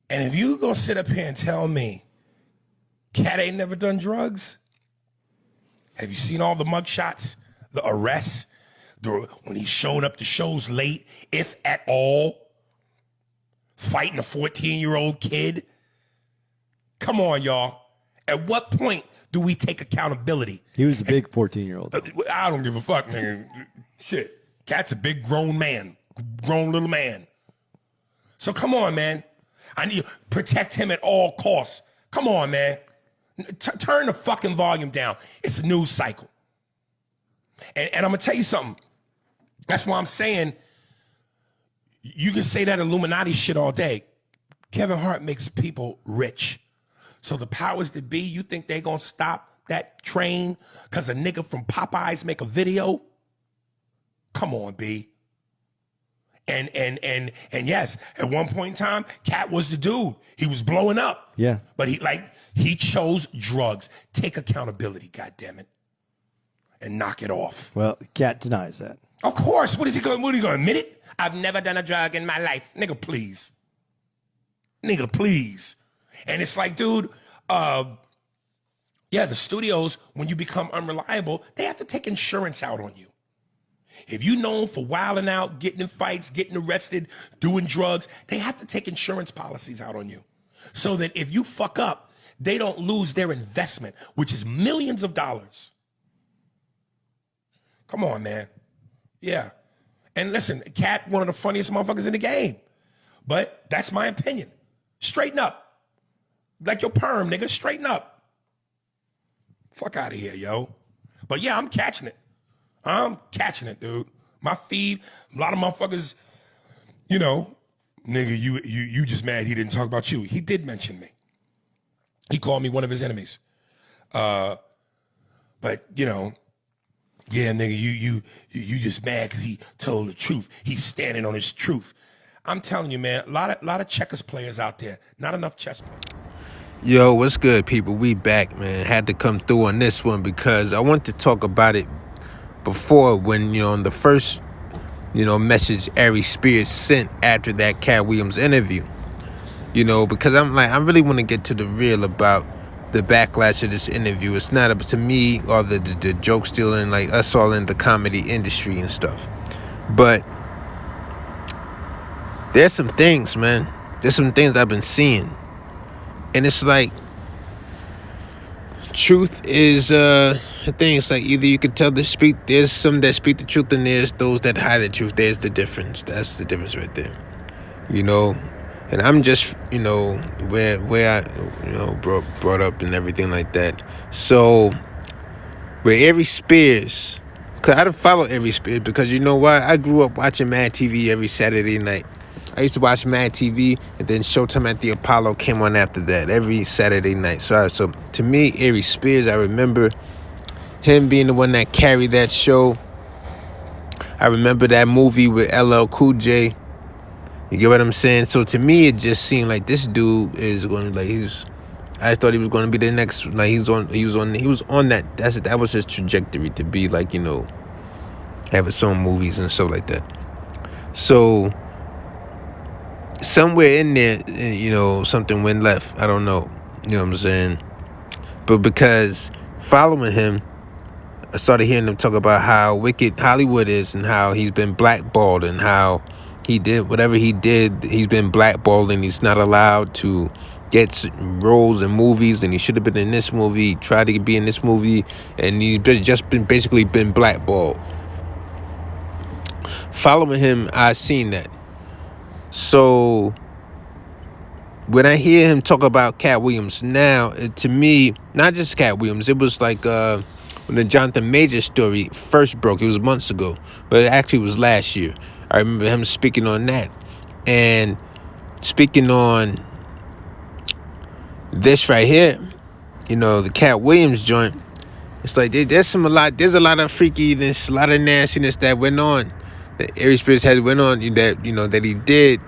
And if you gonna sit up here and tell me Cat ain't never done drugs, have you seen all the mugshots, the arrests, when he showed up to shows late, if at all, fighting a 14-year-old kid? Come on, y'all. At what point do we take accountability? He was a big 14-year-old. I don't give a fuck, nigga. Shit. Cat's a big grown man, grown little man. So come on, man. I need to protect him at all costs. Come on, man. Turn the fucking volume down. It's a news cycle. And I'm going to tell you something. That's why I'm saying you can say that Illuminati shit all day. Kevin Hart makes people rich. So the powers that be, you think they going to stop that train because a nigga from Popeyes make a video? Come on, B. And yes, at one point in time, Cat was the dude. He was blowing up. Yeah. But he chose drugs. Take accountability, goddammit. And knock it off. Well, Cat denies that. Of course. What are you going to admit it? I've never done a drug in my life. Nigga, please. Nigga, please. And it's like, dude, yeah, the studios, when you become unreliable, they have to take insurance out on you. If you're known for wilding out, getting in fights, getting arrested, doing drugs, they have to take insurance policies out on you. So that if you fuck up, they don't lose their investment, which is millions of dollars. Come on, man. Yeah. And listen, Cat, one of the funniest motherfuckers in the game. But that's my opinion. Straighten up. Like your perm, nigga. Straighten up. Fuck out of here, yo. But yeah, I'm catching it. I'm catching it, dude. My feed, a lot of motherfuckers, you know, nigga, you just mad he didn't talk about you. He did mention me. He called me one of his enemies. But, you know, yeah, nigga, you just mad because he told the truth. He's standing on his truth. I'm telling you, man, a lot of checkers players out there, not enough chess players. Yo, what's good, people? We back, man. Had to come through on this one because I want to talk about it before when, you know, on the first, you know, message Aries Spears sent after that Cat Williams interview. You know, because I really want to get to the real about the backlash of this interview. It's not up to me or the joke stealing, like us all in the comedy industry and stuff. But there's some things, man. There's some things I've been seeing. And it's like, truth is a thing. It's like either you can tell there's some that speak the truth and there's those that hide the truth. There's the difference. That's the difference right there. You know? And I'm just, you know, where I, you know, brought up and everything like that. So, with Aries Spears, because I don't follow Aries Spears because you know why? I grew up watching Mad TV every Saturday night. I used to watch Mad TV, and then Showtime at the Apollo came on after that every Saturday night. So to me, Aries Spears, I remember him being the one that carried that show. I remember that movie with LL Cool J. You get what I'm saying? So to me, it just seemed like this dude is going to I thought he was going to be the next. Like he was on that. That was his trajectory to be like, you know, have his own movies and stuff like that. So somewhere in there, you know, something went left. I don't know. You know what I'm saying? But because following him, I started hearing him talk about how wicked Hollywood is and how he's been blackballed and how he did whatever he did. He's been blackballed and he's not allowed to get roles in movies, and he should have been in this movie. He tried to be in this movie, and he's just been blackballed. Following him, I seen that. So when I hear him talk about Cat Williams now, to me, not just Cat Williams, it was like when the Jonathan Major story first broke. It was months ago, but it actually was last year. I remember him speaking on that and speaking on this right here. You know, the Cat Williams joint. It's like there's a lot of freakiness, a lot of nastiness that went on. That Aries Spears had went on that, you know, that he did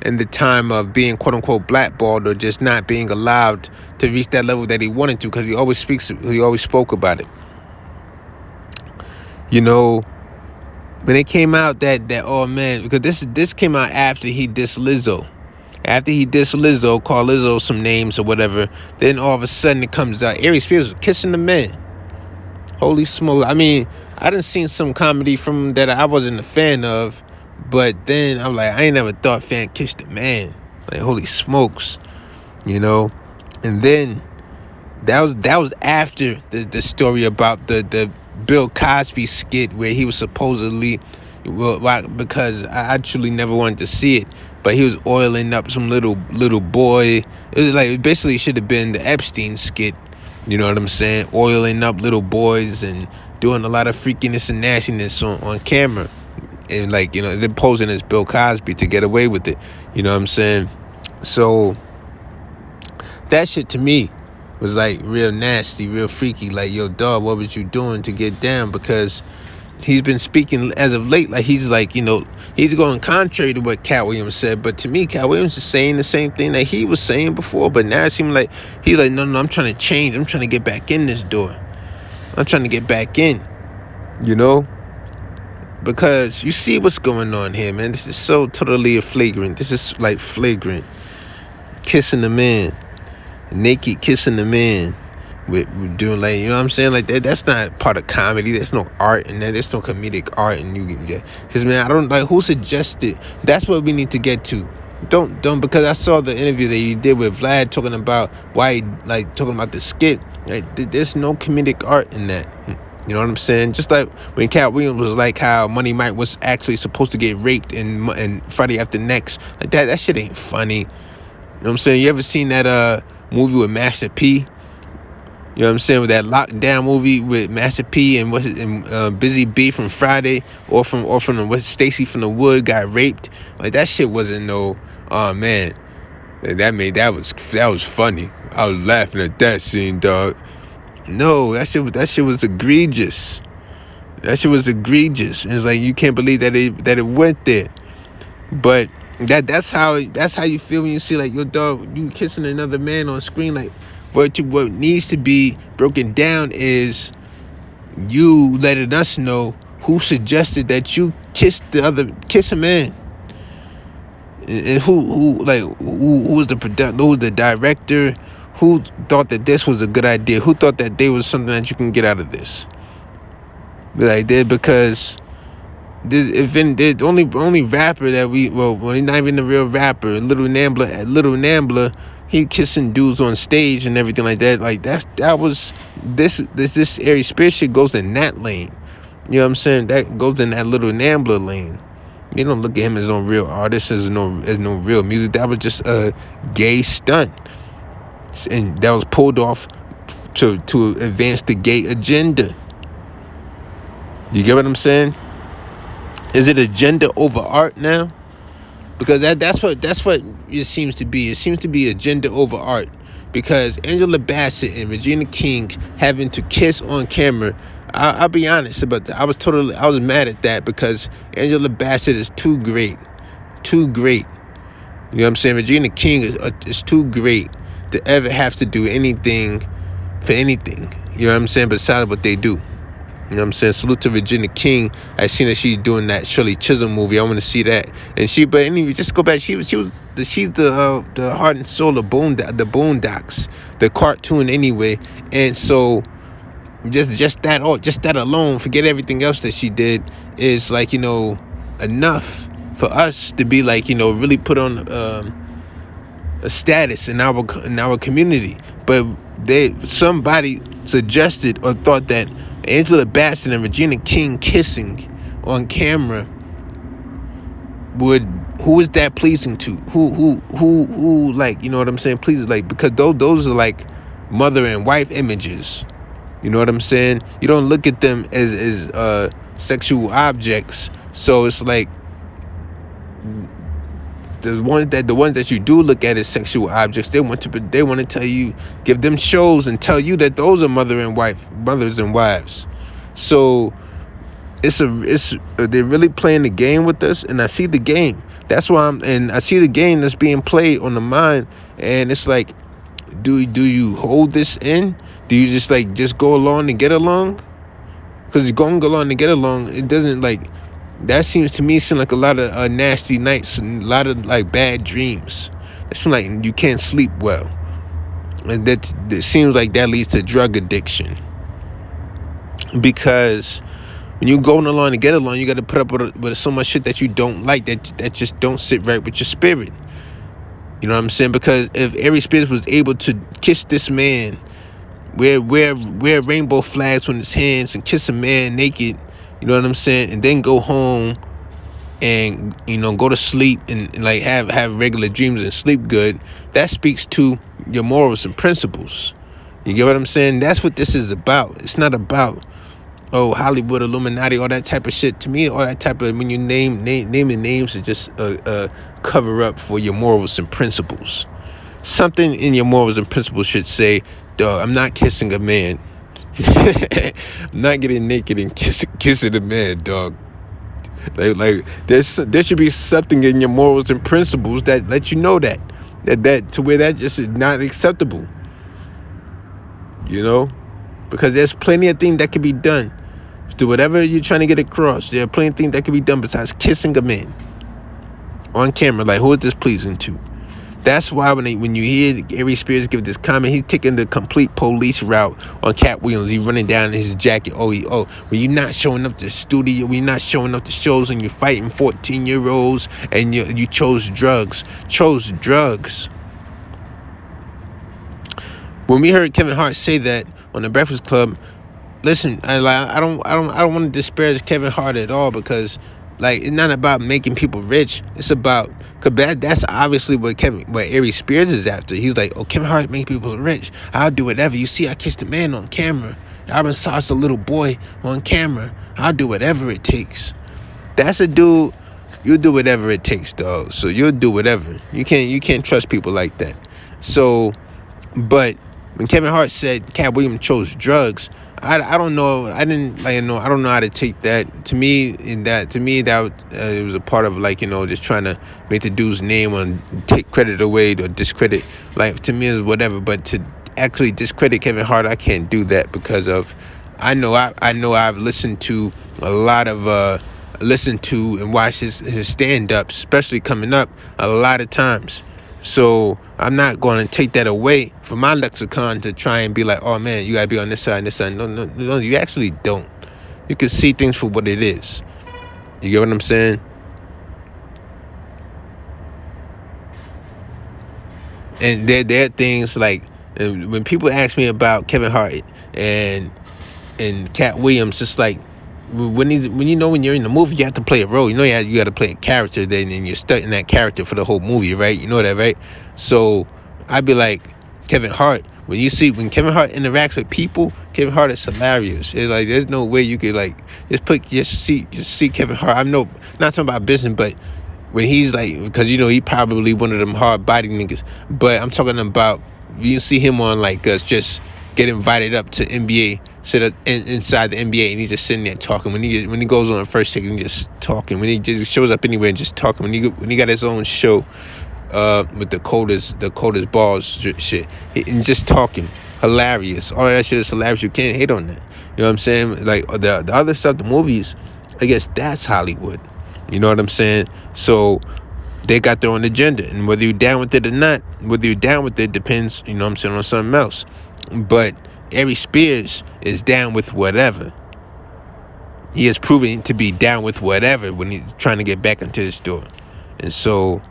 in the time of being quote unquote blackballed or just not being allowed to reach that level that he wanted to, because he always spoke about it. You know, when it came out that oh man, because this came out after he dissed Lizzo, After he dissed Lizzo, called Lizzo some names or whatever, then all of a sudden it comes out, Aries Spears was kissing the man. Holy smoke. I mean, I done seen some comedy from him that I wasn't a fan of, but then I'm like, I ain't never thought fan kissed the man. Like, holy smokes, you know? And then that was after the story about the Bill Cosby skit where he was supposedly, well, because I truly never wanted to see it, but he was oiling up some little boy. It was like, it basically should have been the Epstein skit. You know what I'm saying? Oiling up little boys and doing a lot of freakiness and nastiness on camera. And like, you know, they're posing as Bill Cosby to get away with it. You know what I'm saying? So that shit to me was like real nasty, real freaky. Like, yo, dog, what was you doing to get down? Because he's been speaking as of late, like he's like, you know, he's going contrary to what Cat Williams said. But to me, Cat Williams is saying the same thing that he was saying before. But now it seems like he's like, no, I'm trying to change. I'm trying to get back in this door. I'm trying to get back in, you know? Because you see what's going on here, man. This is so totally flagrant. This is like flagrant. Kissing the man. Naked kissing the man. With doing like, you know what I'm saying, like that's not part of comedy. There's no art in that. There's no comedic art, and you can get because, man, I don't like who suggested. That's what we need to get to. Don't because I saw the interview that you did with Vlad talking about why he, like, talking about the skit. Like, there's no comedic art in that. You know what I'm saying? Just like when Cat Williams was like how Money Mike was actually supposed to get raped in Friday After Next. Like that shit ain't funny. You know what I'm saying? You ever seen that movie with Master P? You know what I'm saying? With that lockdown movie with Master P and Busy B from Friday, or from Stacy from the Wood got raped. Like that shit wasn't no. Oh man, that was funny. I was laughing at that scene, dog. No, that shit was egregious. That shit was egregious, and it's like you can't believe that it went there. But that's how you feel when you see like your dog, you kissing another man on screen. Like what needs to be broken down is you letting us know who suggested that you kiss a man, and who was the director, who thought that this was a good idea, who thought that there was something that you can get out of this. Like that, because the only rapper that he's not even the real rapper, Little Nambler, he kissing dudes on stage and everything like that. Like this Aries Spears shit goes in that lane. You know what I'm saying? That goes in that Little Nambler lane. You don't look at him as no real artist, as no real music. That was just a gay stunt, and that was pulled off to advance the gay agenda. You get what I'm saying? Is it agenda over art now? Because that's what it seems to be. It seems to be agenda over art. Because Angela Bassett and Regina King having to kiss on camera, I'll be honest about that. I was mad at that because Angela Bassett is too great. You know what I'm saying? Regina King is too great to ever have to do anything for anything. You know what I'm saying? Besides what they do. You know what I'm saying? Salute to Regina King. I seen that she's doing that Shirley Chisholm movie. I want to see that. But anyway, just go back. She's the heart and soul of the Boondocks, the cartoon anyway. And so just that alone, forget everything else that she did, is like, you know, enough for us to be like, you know, really put on a status in our community. But somebody suggested or thought that Angela Bassett and Regina King kissing on camera who is that pleasing to? Who like, you know what I'm saying? Please, like, because those are like mother and wife images. You know what I'm saying? You don't look at them as sexual objects. So it's like the ones that you do look at as sexual objects, they want to tell you, give them shows and tell you that those are mothers and wives. So they're really playing the game with us, and I see the game. That's why I see the game that's being played on the mind, and it's like, do you hold this in? Do you just go along and get along? Because you're going to go along and get along, it doesn't like. That seems to me like a lot of nasty nights and a lot of like bad dreams. It seems like you can't sleep well. And that seems like that leads to drug addiction. Because when you go along to get along, you got to put up with so much shit that you don't like, that just don't sit right with your spirit. You know what I'm saying? Because if Aries Spears was able to kiss this man, wear rainbow flags on his hands and kiss a man naked, you know what I'm saying, and then go home and, you know, go to sleep and like have regular dreams and sleep good, that speaks to your morals and principles. You get what I'm saying? That's what this is about. It's not about, oh, Hollywood, Illuminati, all that type of shit. To me, all that type of, when you naming names is just a cover up for your morals and principles. Something in your morals and principles should say, dog, I'm not kissing a man. I'm not getting naked and kissing a man, dog. Like there should be something in your morals and principles that let you know that to where that just is not acceptable. You know? Because there's plenty of things that can be done. Do whatever you're trying to get across. There are plenty of things that can be done besides kissing a man on camera. Like, who is this pleasing to? That's why when you hear Aries Spears give this comment, he's taking the complete police route on Cat Williams. He's running down in his jacket. When you're not showing up to the studio, when you're not showing up to shows, and you're fighting 14-year-olds, and you chose drugs. When we heard Kevin Hart say that on the Breakfast Club, listen, I don't want to disparage Kevin Hart at all, because like, it's not about making people rich. It's about, cause that's obviously what Aries Spears is after. He's like, oh, Kevin Hart make people rich. I'll do whatever. You see, I kissed a man on camera. I massaged a little boy on camera. I'll do whatever it takes. That's a dude. You'll do whatever it takes, dog. So you'll do whatever. You can't trust people like that. So, but when Kevin Hart said Cat Williams chose drugs, I don't know. I don't know how to take that. To me, it was a part of, like, you know, just trying to make the dude's name and take credit away or discredit. Like, to me, it's whatever. But to actually discredit Kevin Hart, I can't do that, because of I know I've listened to a lot of listened to and watched his stand-ups, especially coming up, a lot of times. So I'm not going to take that away from my lexicon to try and be like, oh man, you gotta be on this side and this side. No, you actually don't. You can see things for what it is. You get what I'm saying? And there are things like, when people ask me about Kevin Hart and Cat Williams, it's like, when you're in the movie, you have to play a role. You know, you got to play a character, then, and you're stuck in that character for the whole movie, right? You know that, right? So I'd be like, Kevin Hart, when Kevin Hart interacts with people, Kevin Hart is hilarious. It's like, there's no way you could, like, just see Kevin Hart. I'm not talking about business, but when he's like, because, you know, he probably one of them hard body niggas, but I'm talking about, you see him on, like, just get invited up to NBA, sit up inside the NBA, and he's just sitting there talking. When he goes on the first take, he's just talking. When he just shows up anywhere and just talking. When he got his own show with the coldest balls shit, and just talking, hilarious. All of that shit is hilarious. You can't hate on that. You know what I'm saying? Like, the other stuff, the movies, I guess that's Hollywood. You know what I'm saying? So they got their own agenda, and whether you're down with it or not, depends, you know what I'm saying, on something else. But Aries Spears is down with whatever. He has proven to be down with whatever when he's trying to get back into the store. And so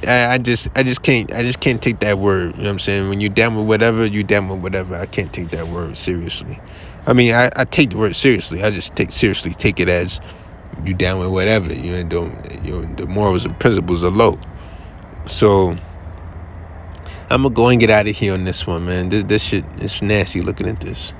I just can't take that word. You know what I'm saying? When you're down with whatever, you're down with whatever. I can't take that word seriously. I mean, I take the word seriously. I just take it as you down with whatever. You know, the morals and principles are low. So I'm gonna go and get out of here on this one, man. This shit is nasty looking at this.